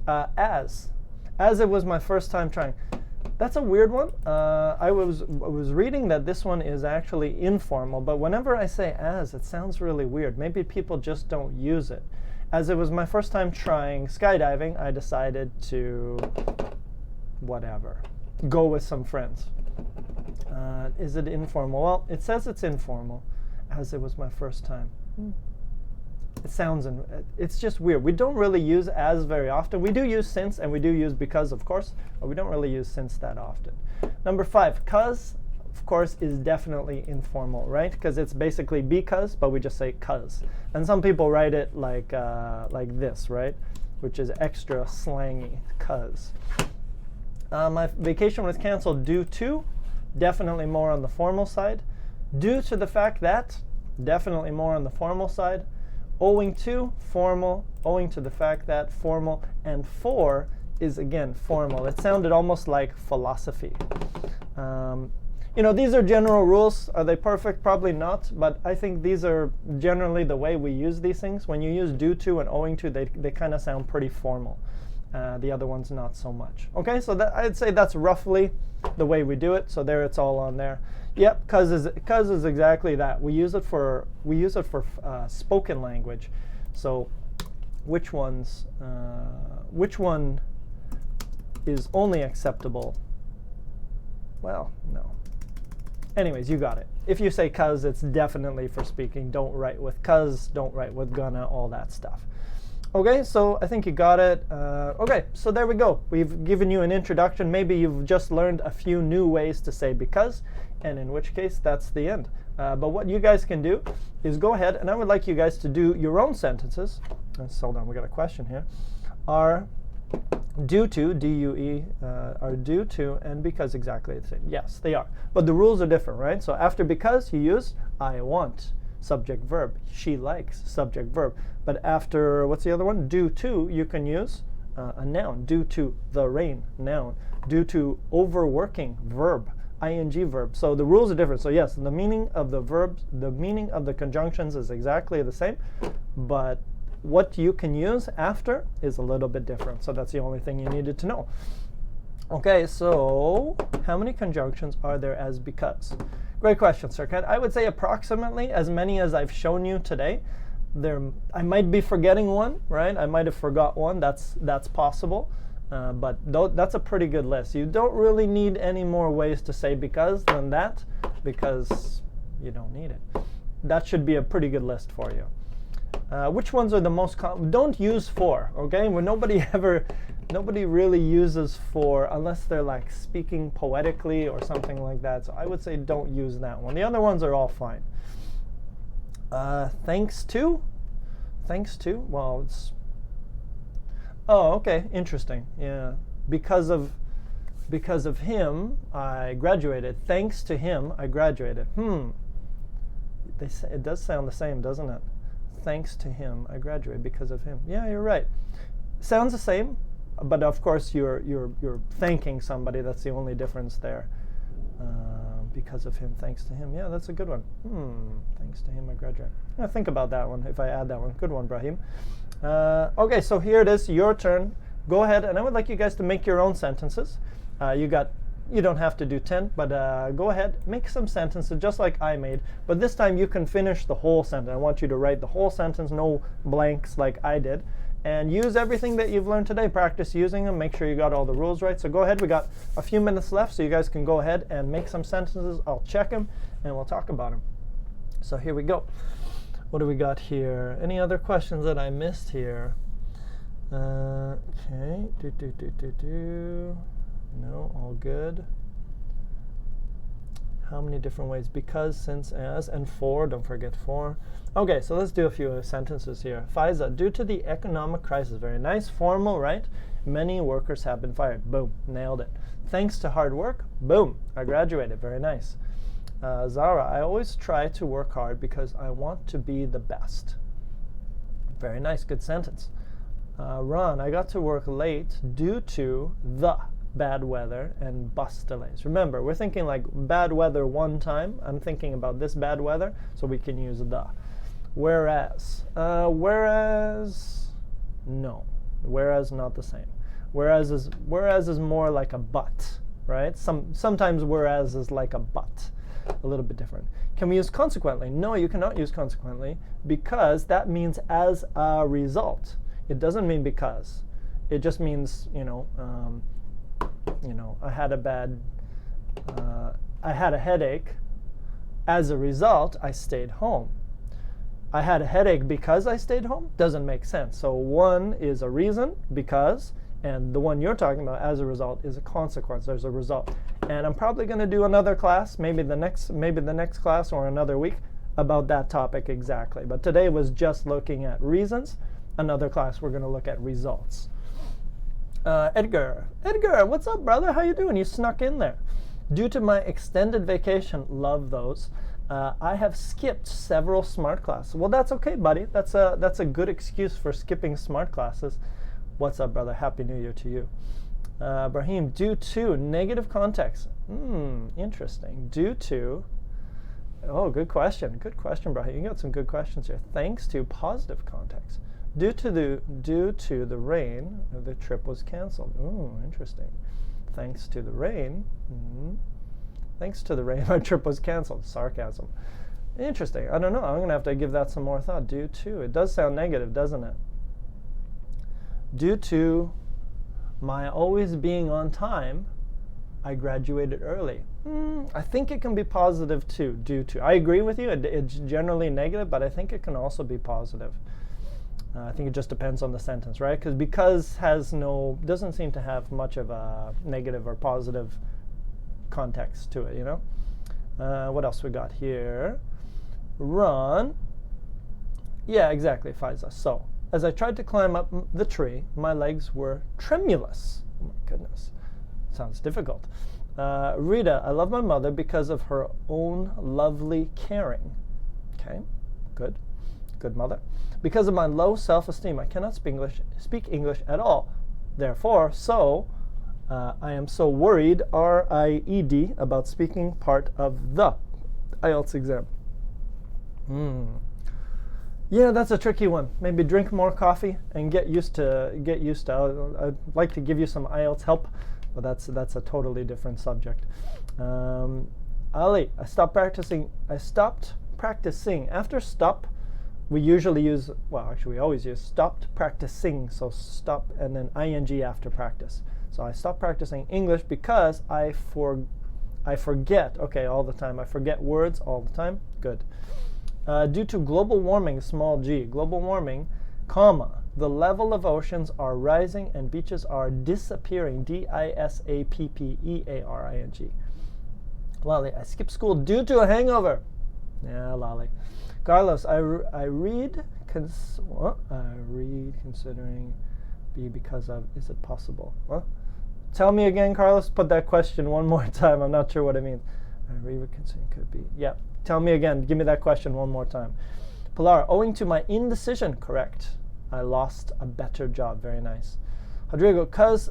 As it was my first time trying. That's a weird one. I was reading that this one is actually informal, but whenever I say as, it sounds really weird. Maybe people just don't use it. As it was my first time trying skydiving, I decided to whatever, go with some friends. Is it informal? Well, it says it's informal, as it was my first time. It sounds, it's just weird. We don't really use as very often. We do use since, and we do use because, of course, but we don't really use since that often. Number 5, cause, of course, is definitely informal, right? Because it's basically because, but we just say cause. And some people write it like this, right? Which is extra slangy, cause. My vacation was canceled due to, definitely more on the formal side. Due to the fact that, definitely more on the formal side. Owing to, formal. Owing to the fact that, formal. And for is, again, formal. It sounded almost like philosophy. These are general rules. Are they perfect? Probably not. But I think these are generally the way we use these things. When you use due to and owing to, they kind of sound pretty formal. The other ones not so much. Okay, so I'd say that's roughly the way we do it. So there, it's all on there. Yep, cause is exactly that. We use it for spoken language. So which one is only acceptable? Well, no. Anyways, you got it. If you say cause, it's definitely for speaking. Don't write with cause, don't write with gonna, all that stuff. Okay, so I think you got it. Okay, so there we go. We've given you an introduction. Maybe you've just learned a few new ways to say because. and in which case that's the end. But what you guys can do is go ahead, and I would like you guys to do your own sentences. Hold on, we got a question here. Are due to, D-U-E, are due to and because exactly the same? Yes, they are. But the rules are different, right? So after because, you use I want, subject verb. She likes, subject verb. But after, what's the other one? Due to, you can use a noun. Due to the rain, noun. Due to overworking, verb. ing verb. So the rules are different. So yes, the meaning of the verbs, the meaning of the conjunctions is exactly the same, but what you can use after is a little bit different. So that's the only thing you needed to know. Okay, so how many conjunctions are there as because? Great question, Sir Ken. I would say approximately as many as I've shown you today. I might be forgetting one, right? I might have forgot one. That's possible. But that's a pretty good list. You don't really need any more ways to say because than that, because you don't need it. That should be a pretty good list for you. Which ones are the most common? Don't use for, okay? When nobody really uses for unless they're like speaking poetically or something like that. So I would say don't use that one. The other ones are all fine. Thanks to? Well, it's... Oh, okay, interesting. Yeah, because of him, I graduated. Thanks to him, I graduated. They say, it does sound the same, doesn't it? Thanks to him, I graduated because of him. Yeah, you're right. Sounds the same, but of course you're thanking somebody. That's the only difference there. Because of him, thanks to him. Yeah, that's a good one. Thanks to him, I graduated. Yeah, think about that one if I add that one. Good one, Brahim. Okay, so here it is, your turn. Go ahead, and I would like you guys to make your own sentences. You don't have to do 10, but go ahead, make some sentences just like I made. But this time you can finish the whole sentence. I want you to write the whole sentence, no blanks like I did. And use everything that you've learned today. Practice using them. Make sure you got all the rules right. So go ahead. We got a few minutes left, so you guys can go ahead and make some sentences. I'll check them, and we'll talk about them. So here we go. What do we got here? Any other questions that I missed here? Okay. No, all good. How many different ways? Because, since, as, and for. Don't forget for. Okay, so let's do a few sentences here. Faiza, due to the economic crisis. Very nice. Formal, right? Many workers have been fired. Boom. Nailed it. Thanks to hard work. Boom. I graduated. Very nice. Zara, I always try to work hard because I want to be the best. Very nice. Good sentence. Ron, I got to work late due to the bad weather and bus delays. Remember, we're thinking like bad weather one time. I'm thinking about this bad weather, so we can use the. Whereas. No. Whereas not the same. Whereas is more like a but, right? Sometimes whereas is like a but. A little bit different. Can we use consequently? No, you cannot use consequently because that means as a result. It doesn't mean because. It just means, I had a headache. As a result, I stayed home. I had a headache because I stayed home doesn't make sense. So one is a reason, because, and the one you're talking about as a result is a consequence. There's a result. And I'm probably going to do another class, maybe the next class or another week about that topic exactly. But today was just looking at reasons. Another class we're going to look at results. Edgar, what's up, brother? How you doing? You snuck in there. Due to my extended vacation, love those. I have skipped several Smrt classes. Well, that's okay, buddy. That's a good excuse for skipping Smrt classes. What's up, brother? Happy New Year to you. Brahim, due to negative context. Interesting. Due to. Oh, good question. Good question, Brahim. You got some good questions here. Thanks to positive context. Due to the rain, the trip was canceled. Ooh, interesting. Thanks to the rain. Thanks to the rain, my trip was canceled. Sarcasm. Interesting. I don't know. I'm going to have to give that some more thought. Due to. It does sound negative, doesn't it? Due to my always being on time, I graduated early. I think it can be positive too, due to. I agree with you. It's generally negative, but I think it can also be positive. I think it just depends on the sentence, right? Because doesn't seem to have much of a negative or positive context to it, What else we got here? Run. Yeah, exactly, Faiza. So, as I tried to climb up the tree, my legs were tremulous. Oh my goodness. Sounds difficult. Rita, I love my mother because of her own lovely caring. Okay, good. Good mother. Because of my low self-esteem, I cannot speak English at all. Therefore, I am so worried, R-I-E-D, about speaking part of the IELTS exam. Yeah, that's a tricky one. Maybe drink more coffee and get used to. I'd like to give you some IELTS help, but that's a totally different subject. Ali, I stopped practicing. After stop, we usually use, well, actually we always use stopped practicing. So stop and then ing after practice. So I stopped practicing English because I forget. Okay, all the time. I forget words all the time. Good. Due to global warming, small g, global warming, comma, the level of oceans are rising and beaches are disappearing, D-I-S-A-P-P-E-A-R-I-G. Lolly, I skipped school due to a hangover. Yeah, Lolly. Carlos, I read considering be because of, is it possible? Huh? Tell me again, Carlos, put that question one more time. I'm not sure what it means. I read considering could be, yeah. Tell me again. Give me that question one more time. Pilar, owing to my indecision, correct. I lost a better job. Very nice. Rodrigo, cause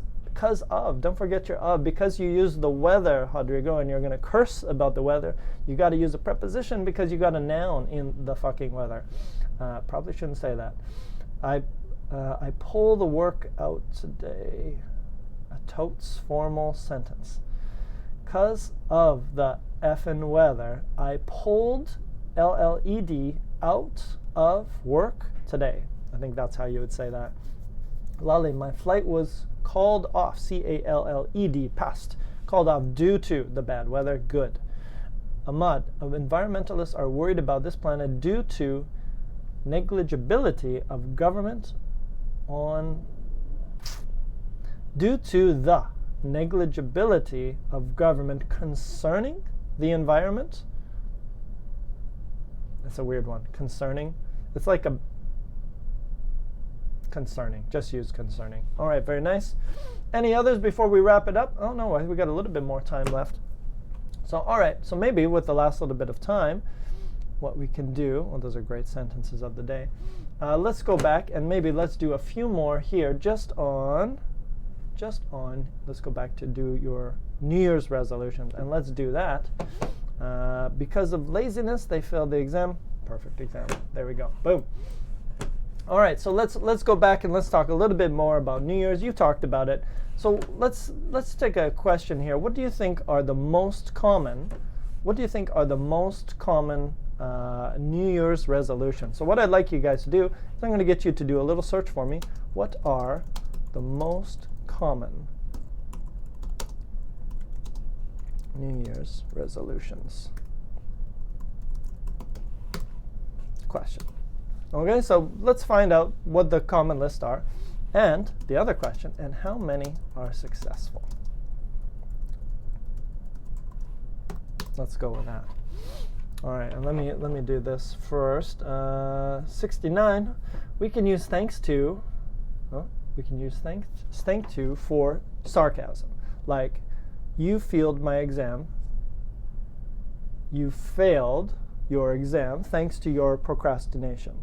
of. Don't forget your of. Because you use the weather, Rodrigo, and you're going to curse about the weather, you got to use a preposition because you got a noun in the fucking weather. Probably shouldn't say that. I pull the work out today. A totes formal sentence. Because of the effing weather, I pulled LLED out of work today. I think that's how you would say that. Lolly, my flight was called off, C-A-L-L-E-D, past. Called off due to the bad weather, good. Ahmad, environmentalists are worried about this planet due to negligibility of government on, due to the negligibility of government concerning the environment. That's a weird one. Concerning. It's like a concerning. Just use concerning. All right, very nice. Any others before we wrap it up? Oh no, we got a little bit more time left. So all right, so maybe with the last little bit of time, what we can do, well, those are great sentences of the day. Let's go back and maybe let's do a few more here just on, let's go back to do your New Year's resolutions, and let's do that. Because of laziness, they failed the exam. Perfect example. There we go. Boom. All right, so let's go back and let's talk a little bit more about New Year's. You talked about it. So let's take a question here. What do you think are the most common? What do you think are the most common New Year's resolutions? So what I'd like you guys to do is I'm going to get you to do a little search for me. What are the most common New Year's resolutions? Question. Okay, so let's find out what the common lists are. And the other question, and how many are successful? Let's go with that. All right, and let me do this first. 69, we can use thanks to, thank to for sarcasm. Like, you failed my exam. You failed your exam thanks to your procrastination.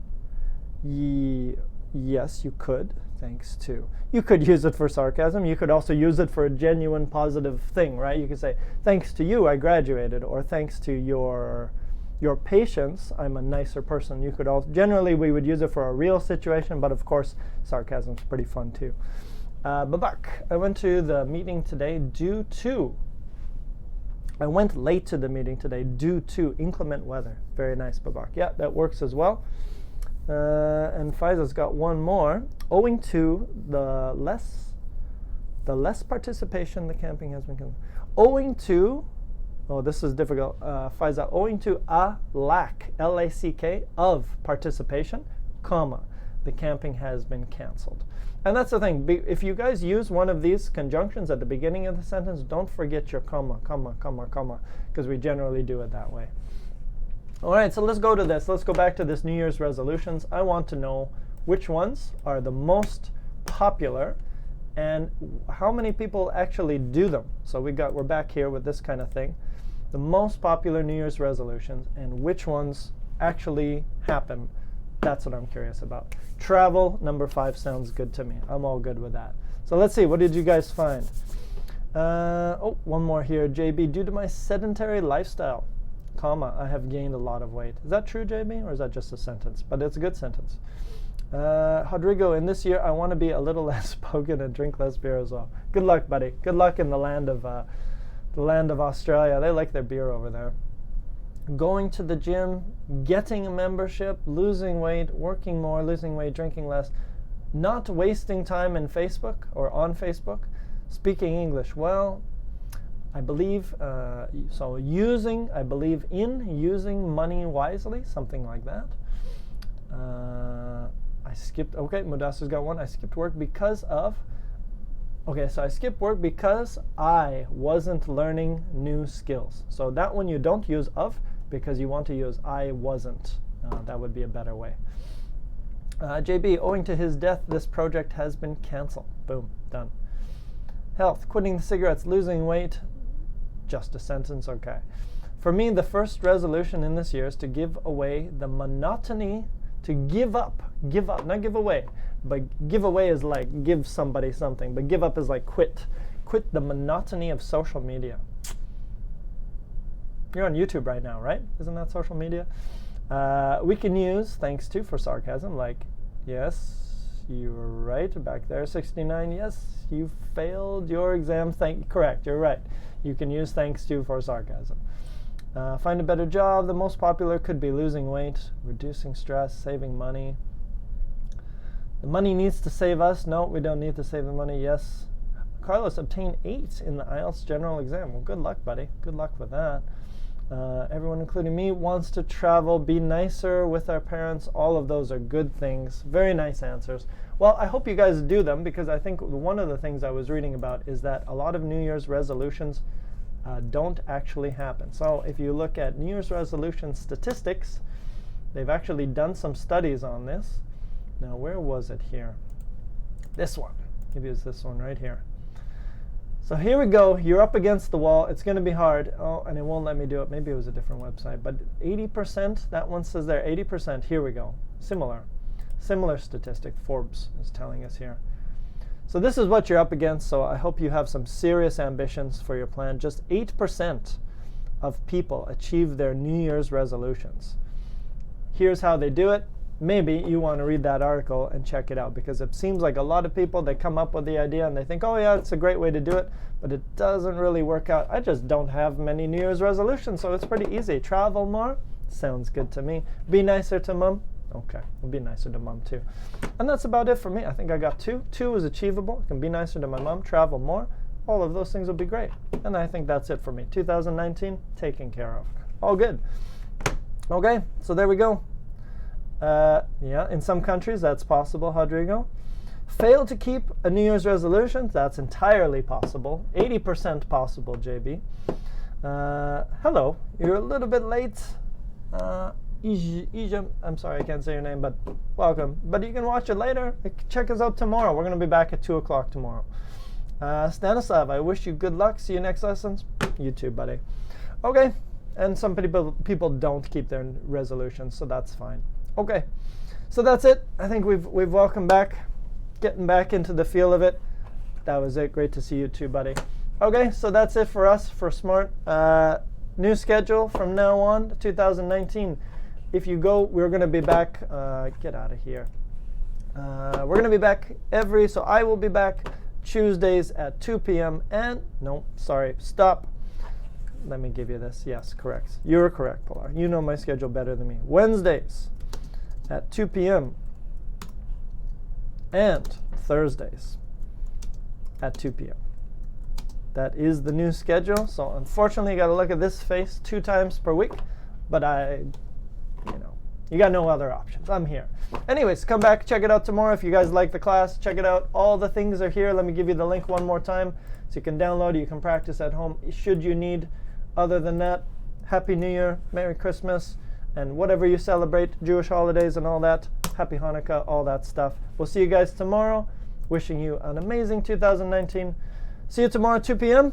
Yes, you could. Thanks to. You could use it for sarcasm. You could also use it for a genuine positive thing, right? You could say, thanks to you, I graduated, or thanks to your patience, I'm a nicer person. You could also, generally we would use it for a real situation, but of course, sarcasm's pretty fun too. Babak, I went to the meeting today due to, I went late to the meeting today due to inclement weather. Very nice, Babak. Yeah, that works as well. And Faiza's got one more. Owing to the less participation, the camping has been. Owing to, oh, this is difficult. Faiza, owing to a lack, L-A-C-K, of participation, comma, the camping has been canceled. And that's the thing. If you guys use one of these conjunctions at the beginning of the sentence, don't forget your comma, because we generally do it that way. All right, so let's go to this. Let's go back to this New Year's resolutions. I want to know which ones are the most popular and how many people actually do them. So we're back here with this kind of thing. The most popular New Year's resolutions and which ones actually happen. That's what I'm curious about. Travel, number 5, sounds good to me. I'm all good with that. So let's see, what did you guys find? One more here. JB, due to my sedentary lifestyle, comma, I have gained a lot of weight. Is that true, JB, or is that just a sentence? But it's a good sentence. Rodrigo, in this year, I want to be a little less spoken and drink less beer as well. Good luck, buddy. Good luck in the land of Australia. They like their beer over there. Going to the gym, getting a membership, losing weight, working more, losing weight, drinking less, not wasting time in Facebook or on Facebook, speaking English well. I believe, I believe in using money wisely, something like that. I skipped, Mudassar's got one. I skipped work because of, so I skipped work because I wasn't learning new skills. So that one you don't use of, because you want to use I wasn't. That would be a better way. JB, owing to his death, this project has been canceled. Boom, done. Health, quitting the cigarettes, losing weight, just a sentence, okay. For me, the first resolution in this year is to give away the monotony, to give up, not give away, but give away is like give somebody something, but give up is like quit the monotony of social media. You're on YouTube right now, right? Isn't that social media? We can use thanks to for sarcasm, like, yes, you're right, back there, 69, yes, you failed your exam, correct, you're right. You can use thanks to for sarcasm. Find a better job, the most popular could be losing weight, reducing stress, saving money. The money needs to save us. No, we don't need to save the money, yes. Carlos obtained 8 in the IELTS general exam. Well, good luck, buddy. Good luck with that. Everyone, including me, wants to travel, be nicer with our parents. All of those are good things. Very nice answers. Well, I hope you guys do them, because I think one of the things I was reading about is that a lot of New Year's resolutions don't actually happen. So if you look at New Year's resolution statistics, they've actually done some studies on this. Now, where was it here? This one. Maybe it's this one right here. So here we go. You're up against the wall. It's going to be hard. Oh, and it won't let me do it. Maybe it was a different website. But 80%, that one says there, 80%. Here we go. Similar statistic. Forbes is telling us here. So this is what you're up against. So I hope you have some serious ambitions for your plan. Just 8% of people achieve their New Year's resolutions. Here's how they do it. Maybe you want to read that article and check it out, because it seems like a lot of people, they come up with the idea and they think, oh yeah, it's a great way to do it, but it doesn't really work out. I just don't have many New Year's resolutions, so it's pretty easy. Travel more, sounds good to me. Be nicer to mom, okay, we'll be nicer to mom too. And that's about it for me. I think I got 2. 2 is achievable. I can be nicer to my mom, travel more. All of those things will be great. And I think that's it for me. 2019, taken care of. All good. Okay, so there we go. Yeah, in some countries that's possible, Rodrigo. Fail to keep a New Year's resolution, that's entirely possible. 80% possible, JB. Hello, you're a little bit late. I'm sorry, I can't say your name, but welcome. But you can watch it later. Check us out tomorrow. We're going to be back at 2 o'clock tomorrow. Stanislav, I wish you good luck. See you next lessons. You too, buddy. Okay, and some people don't keep their resolutions, so that's fine. Okay, so that's it. I think we've welcomed back, getting back into the feel of it. That was it. Great to see you too, buddy. Okay, so that's it for us, for Smrt. New schedule from now on, 2019. If you go, we're going to be back. Get out of here. We're going to be back so I will be back Tuesdays at 2 p.m. and, no, sorry, stop. Let me give you this. Yes, correct. You're correct, Pilar. You know my schedule better than me. Wednesdays at 2 p.m. and Thursdays at 2 p.m. That is the new schedule. So unfortunately, you got to look at this face 2 times per week. But You got no other options. I'm here. Anyways, come back, check it out tomorrow. If you guys like the class, check it out. All the things are here. Let me give you the link one more time so you can download it. You can practice at home should you need. Other than that, Happy New Year, Merry Christmas, and whatever you celebrate, Jewish holidays and all that. Happy Hanukkah, all that stuff. We'll see you guys tomorrow. Wishing you an amazing 2019. See you tomorrow at 2 p.m.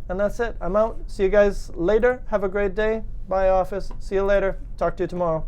And that's it. I'm out. See you guys later. Have a great day. Bye, office. See you later. Talk to you tomorrow.